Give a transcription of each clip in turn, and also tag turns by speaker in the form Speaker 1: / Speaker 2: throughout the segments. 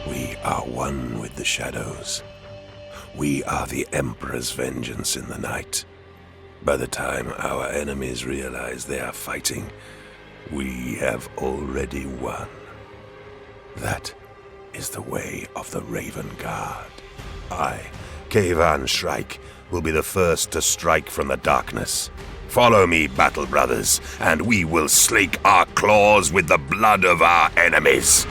Speaker 1: We are one with the shadows. We are the Emperor's vengeance in the night. By the time our enemies realize they are fighting, we have already won. That is the way of the Raven Guard. I, Kayvaan Shrike, will be the first to strike from the darkness. Follow me, battle brothers, and we will slake our claws with the blood of our enemies.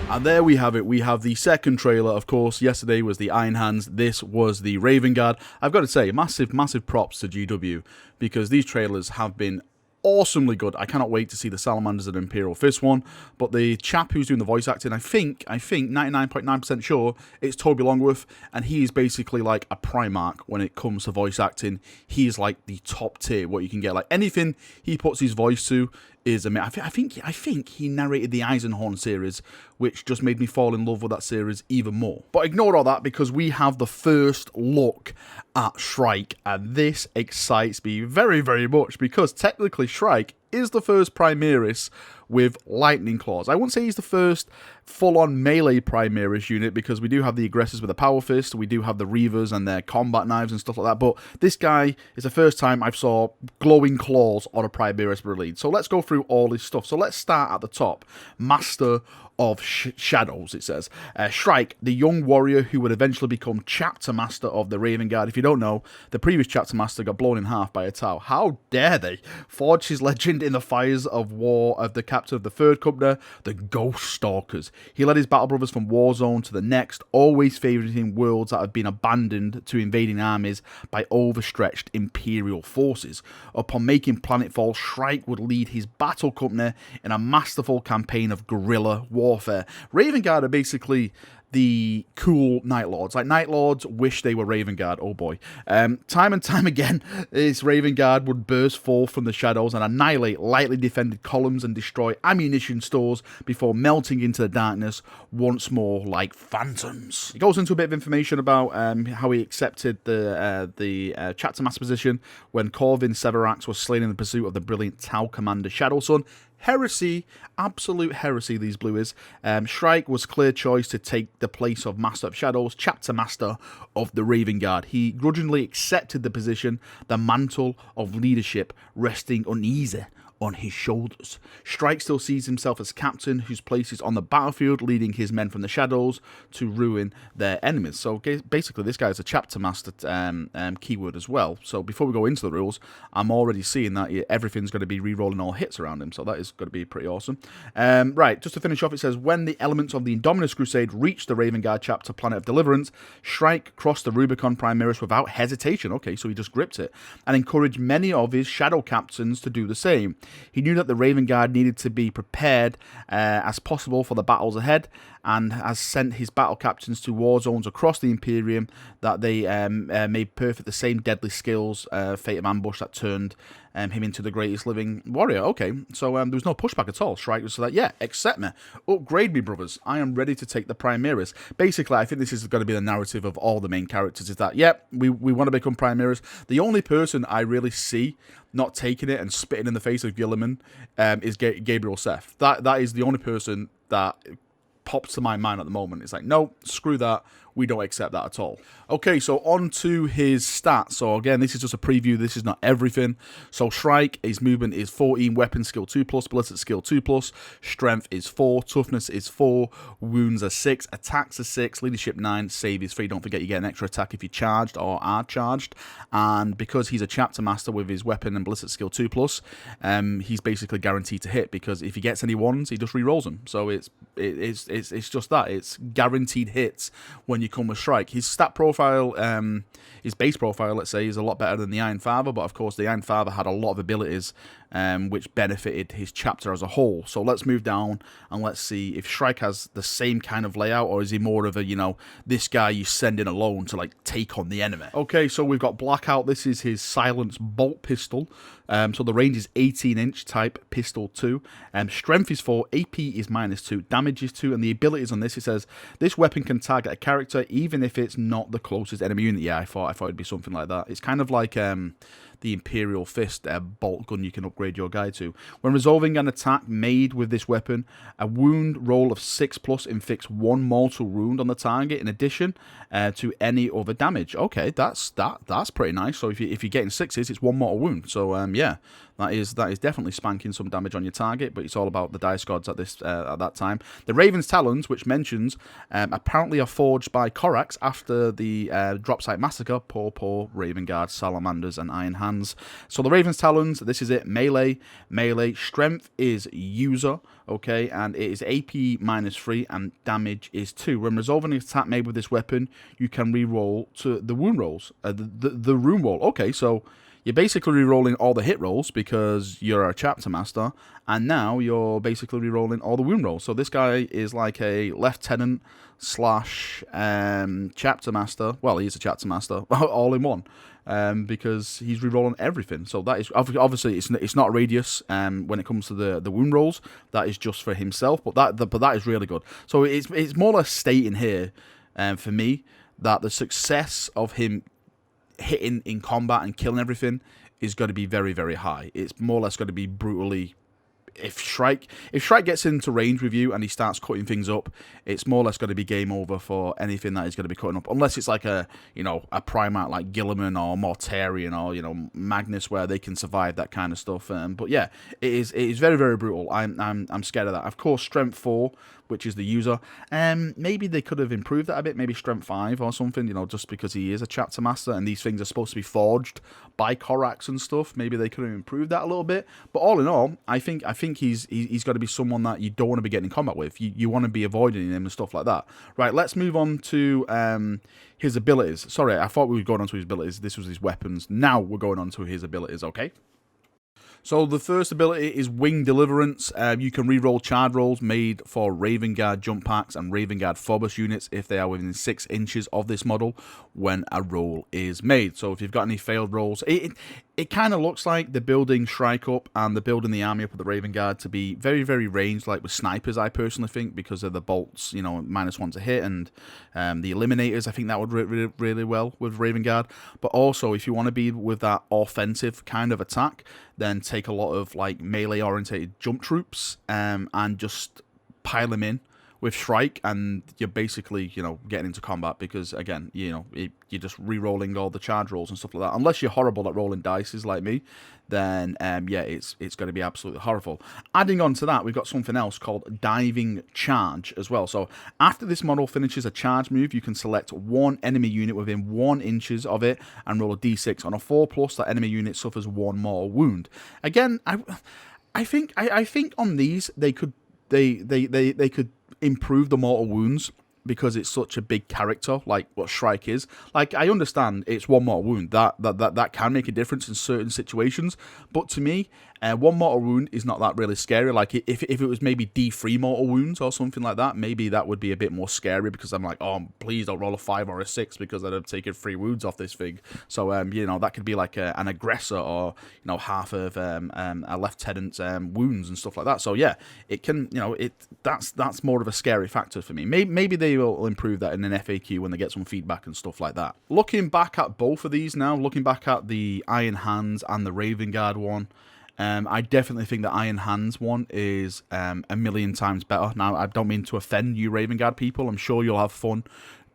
Speaker 2: And there we have it. We have the second trailer, of course. Yesterday was the Iron Hands. This was the Raven Guard. I've got to say, massive props to GW, because these trailers have been awesomely good. I cannot wait to see the Salamanders and Imperial Fist one. But the chap who's doing the voice acting, I think 99.9% sure it's Toby Longworth, and he is basically like a Primarch when it comes to voice acting. He is like the top tier what you can get. Like anything he puts his voice to is amazing. I think he narrated the Eisenhorn series, which just made me fall in love with that series even more. But ignore all that, because we have the first look at Shrike, and this excites me very, very much, because technically Shrike is the first Primaris with lightning claws. I wouldn't say he's the first full-on melee Primaris unit, because we do have the aggressors with the power fist, we do have the reavers and their combat knives and stuff like that, but this guy is the first time I've saw glowing claws on a Primaris lead. So let's go through all this stuff. So let's start at the top. Master of Shadows, it says. Shrike, the young warrior who would eventually become chapter master of the Raven Guard. If you don't know, the previous chapter master got blown in half by a Tau. How dare they? Forged his legend in the fires of war of the captain of the third company, the Ghost Stalkers. He led his battle brothers from war zone to the next, always favouring worlds that have been abandoned to invading armies by overstretched Imperial forces. Upon making planetfall, Shrike would lead his battle company in a masterful campaign of guerrilla warfare. Raven Guard are basically the cool Night Lords. Like, Night Lords wish they were Raven Guard. Oh boy. Time and time again, this Raven Guard would burst forth from the shadows and annihilate lightly defended columns and destroy ammunition stores before melting into the darkness once more like phantoms. It goes into a bit of information about how he accepted the chapter master position when Corvin Severax was slain in the pursuit of the brilliant Tau commander Shadow Sun. Heresy, absolute heresy, these blues. Shrike was clear choice to take the place of Master of Shadows, Chapter Master of the Raven Guard. He grudgingly accepted the position, the mantle of leadership resting uneasy on his shoulders. Shrike still sees himself as captain, whose place is on the battlefield, leading his men from the shadows to ruin their enemies. So basically, this guy is a chapter master keyword as well. So before we go into the rules, I'm already seeing that everything's going to be re-rolling all hits around him. So that is going to be pretty awesome. Right, just to finish off, it says, when the elements of the Indominus Crusade reached the Raven Guard chapter Planet of Deliverance, Shrike crossed the Rubicon Primaris without hesitation. Okay, so he just gripped it, and encouraged many of his shadow captains to do the same. He knew that the Raven Guard needed to be prepared as possible for the battles ahead, and has sent his battle captains to war zones across the Imperium that they made perfect the same deadly skills, Fate of Ambush, that turned him into the greatest living warrior. Okay, so there was no pushback at all. Shrike was like, yeah, accept me. Upgrade me, brothers. I am ready to take the Primaris. Basically, I think this is going to be the narrative of all the main characters, is that, yep, we want to become Primaris. The only person I really see not taking it and spitting in the face of Gilliman is Gabriel Seth. That is the only person that pops to my mind at the moment. It's like, no, screw that. We don't accept that at all. Okay, so on to his stats. So again, this is just a preview. This is not everything. So Shrike, his movement is 14, weapon skill 2+, ballistic skill 2+, strength is 4, toughness is 4, wounds are 6, attacks are 6, leadership 9, save is 3. Don't forget you get an extra attack if you're charged or are charged. And because he's a chapter master with his weapon and ballistic skill 2+, he's basically guaranteed to hit, because if he gets any ones, he just re-rolls them. So it's just that. It's guaranteed hits when you come with Shrike. His stat profile, his base profile, let's say, is a lot better than the Iron Father, but of course the Iron Father had a lot of abilities which benefited his chapter as a whole. So let's move down and let's see if Shrike has the same kind of layout, or is he more of a, you know, this guy you send in alone to like take on the enemy. Okay, so we've got Blackout. This is his silence bolt pistol. So the range is 18-inch type pistol 2. Strength is 4, AP is -2, damage is 2, and the abilities on this, it says, this weapon can target a character even if it's not the closest enemy unit. Yeah, I thought it'd be something like that. It's kind of like the Imperial Fist bolt gun you can upgrade your guy to. When resolving an attack made with this weapon, a wound roll of 6+ inflicts 1 mortal wound on the target in addition to any other damage. Okay, that's pretty nice. So if you're getting 6s, it's 1 mortal wound. So yeah, that is definitely spanking some damage on your target, but it's all about the dice gods at that time. The Raven's Talons, which mentions apparently are forged by Korax after the drop site massacre. Poor Raven Guard, Salamanders, and Iron Hands. So the Raven's Talons, this is it. Melee. Strength is user, okay, and it is AP -3 and damage is 2. When resolving an attack made with this weapon, you can re-roll to the wound rolls, the rune roll. Okay, so you're basically re-rolling all the hit rolls because you're a chapter master, and now you're basically re-rolling all the wound rolls. So this guy is like a lieutenant slash chapter master. Well, he is a chapter master, all in one, because he's re-rolling everything. So that is obviously it's not a radius when it comes to the wound rolls. That is just for himself, but that is really good. So it's more or less stating here for me that the success of him hitting in combat and killing everything is going to be very, very high. It's more or less going to be brutally. If Shrike gets into range with you and he starts cutting things up, it's more or less going to be game over for anything that he's going to be cutting up, unless it's like a Primarch like Gilliman or Mortarion or Magnus, where they can survive that kind of stuff. But yeah, it is very, very brutal. I'm scared of that. Of course, Strength 4, which is the user. Maybe they could have improved that a bit. Maybe Strength 5 or something. Just because he is a chapter master and these things are supposed to be forged by Korax and stuff. Maybe they could have improved that a little bit. But all in all, I think he's got to be someone that you don't want to be getting in combat with. You want to be avoiding him and stuff like that. Right, let's move on to his abilities. Sorry, I thought we were going on to his abilities. This was his weapons. Now we're going on to his abilities, okay? So the first ability is Wing Deliverance. You can reroll charge rolls made for Raven Guard jump packs and Raven Guard Phobos units if they are within 6 inches of this model when a roll is made. So if you've got any failed rolls, it kind of looks like they're building Shrike up and they're building the army up of the Raven Guard to be very, very ranged, like with snipers, I personally think, because of the bolts, -1 to hit, and the Eliminators. I think that would work really well with Raven Guard. But also, if you want to be with that offensive kind of attack, then take a lot of like melee-orientated jump troops and just pile them in with Shrike, and you're basically, getting into combat because, again, you're just re-rolling all the charge rolls and stuff like that. Unless you're horrible at rolling dice like me, then, yeah, it's going to be absolutely horrible. Adding on to that, we've got something else called Diving Charge as well. So after this model finishes a charge move, you can select one enemy unit within 1 inches of it and roll a d6. On a 4+, that enemy unit suffers 1 more wound. Again, I think on these, they could improve the mortal wounds because it's such a big character like what Shrike is. Like, I understand it's 1 mortal wound. That can make a difference in certain situations, but to me, 1 mortal wound is not that really scary. Like, if it was maybe D3 mortal wounds or something like that, maybe that would be a bit more scary because I'm like, oh, please don't roll a 5 or a 6 because I'd have taken 3 wounds off this thing. So, that could be like an aggressor or, half of a lieutenant's wounds and stuff like that. So, yeah, it can, that's more of a scary factor for me. Maybe they will improve that in an FAQ when they get some feedback and stuff like that. Looking back at both of these now, looking back at the Iron Hands and the Raven Guard one, I definitely think the Iron Hands one is a million times better. Now, I don't mean to offend you Raven Guard people. I'm sure you'll have fun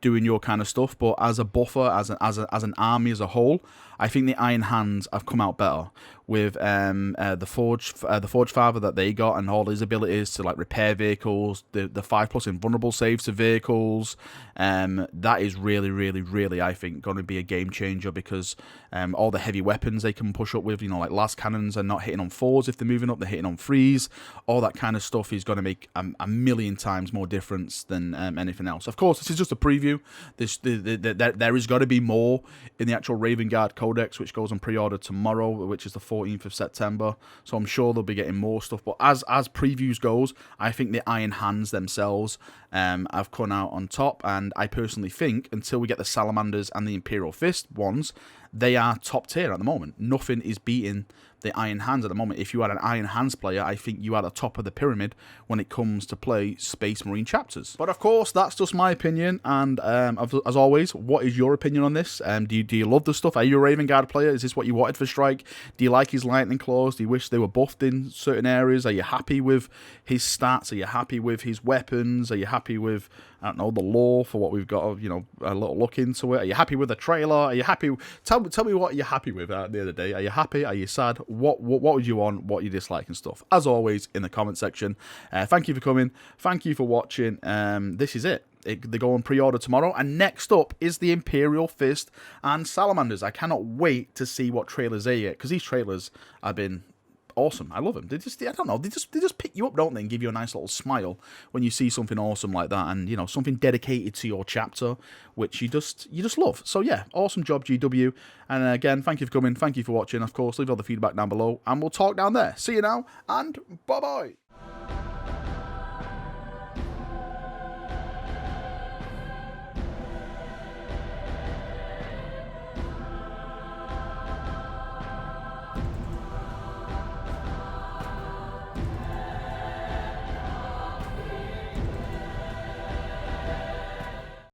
Speaker 2: doing your kind of stuff, but as a buffer, as an army as a whole, I think the Iron Hands have come out better with the Forge Father that they got and all his abilities to like repair vehicles, the 5+ invulnerable saves to vehicles. That is really, really, really, I think, going to be a game changer because all the heavy weapons they can push up with, like las cannons are not hitting on 4s if they're moving up, they're hitting on 3s. All that kind of stuff is going to make a million times more difference than anything else. Of course, this is just a preview. There is going to be more in the actual Raven Guard Codex, which goes on pre-order tomorrow, which is the 14th of September. So I'm sure they'll be getting more stuff. But as previews goes, I think the Iron Hands themselves have come out on top, and I personally think until we get the Salamanders and the Imperial Fist ones, they are top tier at the moment. Nothing is beating the Iron Hands at the moment. If you are an Iron Hands player, I think you are at the top of the pyramid when it comes to play Space Marine chapters. But of course, that's just my opinion, and as always, what is your opinion on this? Do you love the stuff? Are you a Raven Guard player? Is this what you wanted for Shrike? Do you like his lightning claws? Do you wish they were buffed in certain areas? Are you happy with his stats? Are you happy with his weapons? Are you happy with, I don't know, the lore for what we've got, you know, a little look into it? Are you happy with the trailer? Are you happy? Tell me what you're happy with at the end of the day. Are you happy? Are you sad? What would you want? What you dislike and stuff? As always, in the comment section. Thank you for coming. Thank you for watching. This is it. They go on pre-order tomorrow, and next up is the Imperial Fist and Salamanders. I cannot wait to see what trailers they get, because these trailers have been awesome. I love them. They just, I don't know, they just pick you up, don't they, and give you a nice little smile when you see something awesome like that, and you know, something dedicated to your chapter, which you just love. So yeah, awesome job, GW. And again, thank you for coming, thank you for watching. Of course, leave all the feedback down below, and we'll talk down there. See you now, and bye bye.